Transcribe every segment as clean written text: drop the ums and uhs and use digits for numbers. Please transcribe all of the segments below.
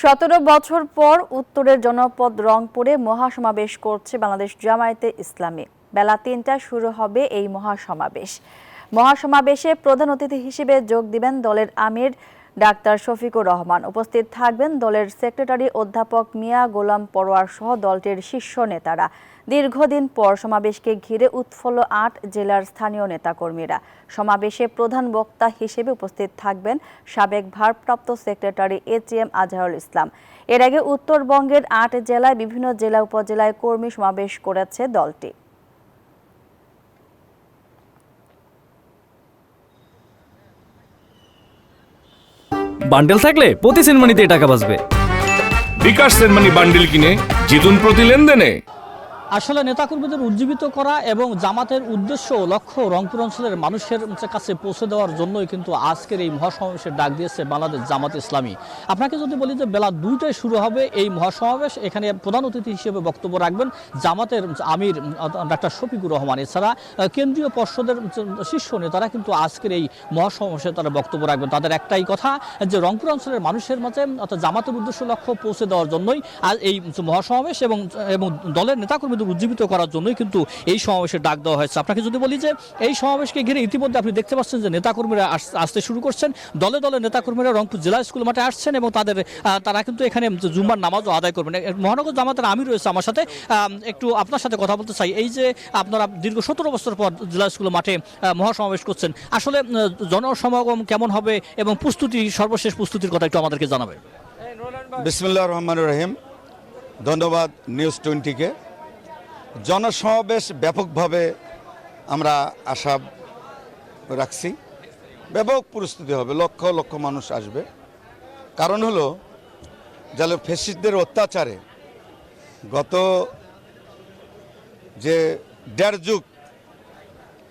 17 বছর পর উত্তরের জনপদ রংপুরে মহাসমাবেশ করছে বাংলাদেশ জামায়াতে ইসলামী। বেলা ৩টায় শুরু হবে এই মহাসমাবেশে প্রধান অতিথি হিসেবে যোগ দিবেন দলের আমির ডাক্তার শফিকুর রহমান। উপস্থিত থাকবেন দলের সেক্রেটারি অধ্যাপক মিয়া গোলাম পরোয়ার সহ দলটির শীর্ষ নেতারা। দীর্ঘদিন পর সমাবেশকে ঘিরে উৎফুল্ল ৮ জেলার স্থানীয় নেতাকর্মীরা। সমাবেশে প্রধান বক্তা হিসেবে উপস্থিত থাকবেন সাবেক ভারপ্রাপ্ত সেক্রেটারি AGM আজহারুল ইসলাম। এর আগে উত্তরবঙ্গের ৮ জেলায় বিভিন্ন জেলা উপজেলায় কর্মী সমাবেশ করেছে দলটি। বান্ডেল থাকলে প্রতি সেনমানিতে টাকা বাঁচবে। বিকাশ সেনমানি বান্ডেল কিনে জিতুন প্রতি লেনদেনে। আসলে নেতাকর্মীদের উজ্জীবিত করা এবং জামাতের উদ্দেশ্য লক্ষ্য রংপুর অঞ্চলের মানুষের কাছে পৌঁছে দেওয়ার জন্যই কিন্তু আজকের এই মহাসমাবেশের ডাক দিয়েছে বাংলাদেশ জামাত ইসলামী। আপনাকে যদি বলি যে বেলা 2টায় শুরু হবে এই মহাসমাবেশ, এখানে প্রধান অতিথি হিসেবে বক্তব্য রাখবেন জামাতের আমির ডাক্তার শফিকুর রহমান। এছাড়া কেন্দ্রীয় পর্ষদের শীর্ষ নেতারা কিন্তু আজকের এই মহাসমাবেশে তারা বক্তব্য রাখবেন। তাদের একটাই কথা যে রংপুর অঞ্চলের মানুষের মাঝে অর্থাৎ জামাতের উদ্দেশ্য লক্ষ্য পৌঁছে দেওয়ার জন্যই আজ এই মহাসমাবেশ এবং দলের নেতাকর্মীদের উজ্জীবিত করার জন্যই কিন্তু এই সমাবেশের ডাক দেওয়া হয়েছে। আপনাকে যদি বলি যে এই সমাবেশকে ঘিরে ইতিমধ্যে আপনি দেখতে পাচ্ছেন যে নেতাকর্মীরা আসতে শুরু করছেন। দলে দলে নেতাকর্মীরা রংপুর জেলা স্কুল মাঠে আসছেন এবং তারা কিন্তু এখানে জুম্মার নামাজও আদায় করবেন। মহানগর জামাতের আমির রয়েছে আমার সাথে, একটু আপনার সাথে কথা বলতে চাই। এই যে আপনারা দীর্ঘ 17 বছর পর জেলা স্কুল মাঠে মহাসমাবেশ করছেন, আসলে জনসমাগম কেমন হবে এবং সর্বশেষ প্রস্তুতির কথা একটু আমাদেরকে জানাবে। বিসমিল্লাহির রহমানির রহিম। ধন্যবাদ নিউজ 20-কে। জনসমাবেশ ব্যাপকভাবে আমরা আশা রাখছি, ব্যাপক প্রস্তুতি হবে, লক্ষ লক্ষ মানুষ আসবে। কারণ হলো যারা ফ্যাসিস্টদের অত্যাচারে গত যে 1.5 যুগ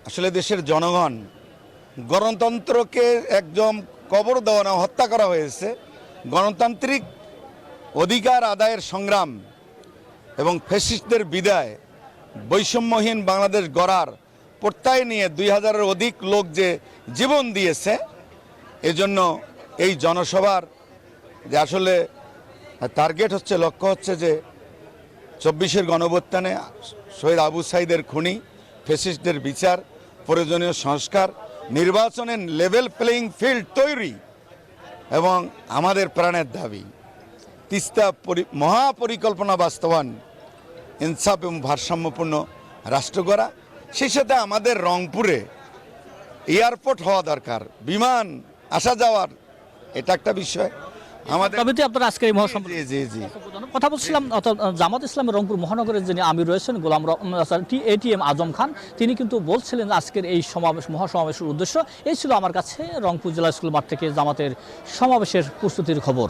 আসলে দেশের জনগণ গণতন্ত্রকে একদম কবর দেওয়া না, হত্যা করা হয়েছে। গণতান্ত্রিক অধিকার আদায়ের সংগ্রাম এবং ফ্যাসিস্টদের বিদায়, বৈষম্যহীন বাংলাদেশ গড়ার প্রত্যয় নিয়ে 2000-এর অধিক লোক যে জীবন দিয়েছে, এজন্য এই জনসভার যে আসলে টার্গেট হচ্ছে, লক্ষ্য হচ্ছে যে 24-এর গণঅভ্যুত্থানে শহীদ আবু সাঈদের খুনি, ফ্যাসিস্টদের বিচার, প্রয়োজনীয় সংস্কার, নির্বাচনের লেভেল প্লেয়িং ফিল্ড তৈরি এবং আমাদের প্রাণের দাবি তিস্তা মহাপরিকল্পনা বাস্তবায়ন, ইনসাফ এবং ভারসাম্যপূর্ণ রাষ্ট্র গড়া। সেই সাথে আমাদের রংপুরে এয়ারপোর্ট হওয়া দরকার, বিমান আসা যাওয়ার, এটা একটা বিষয় আমাদের। আপনারা আজকে এই কথা বলছিলাম, জামাত ইসলামের রংপুর মহানগরের যিনি আমির রয়েছেন ATM আজম খান, তিনি কিন্তু বলছিলেন আজকের এই মহাসমাবেশের উদ্দেশ্য এই ছিল। আমার কাছে রংপুর জেলা স্কুল মাঠ থেকে জামাতের সমাবেশের প্রস্তুতির খবর।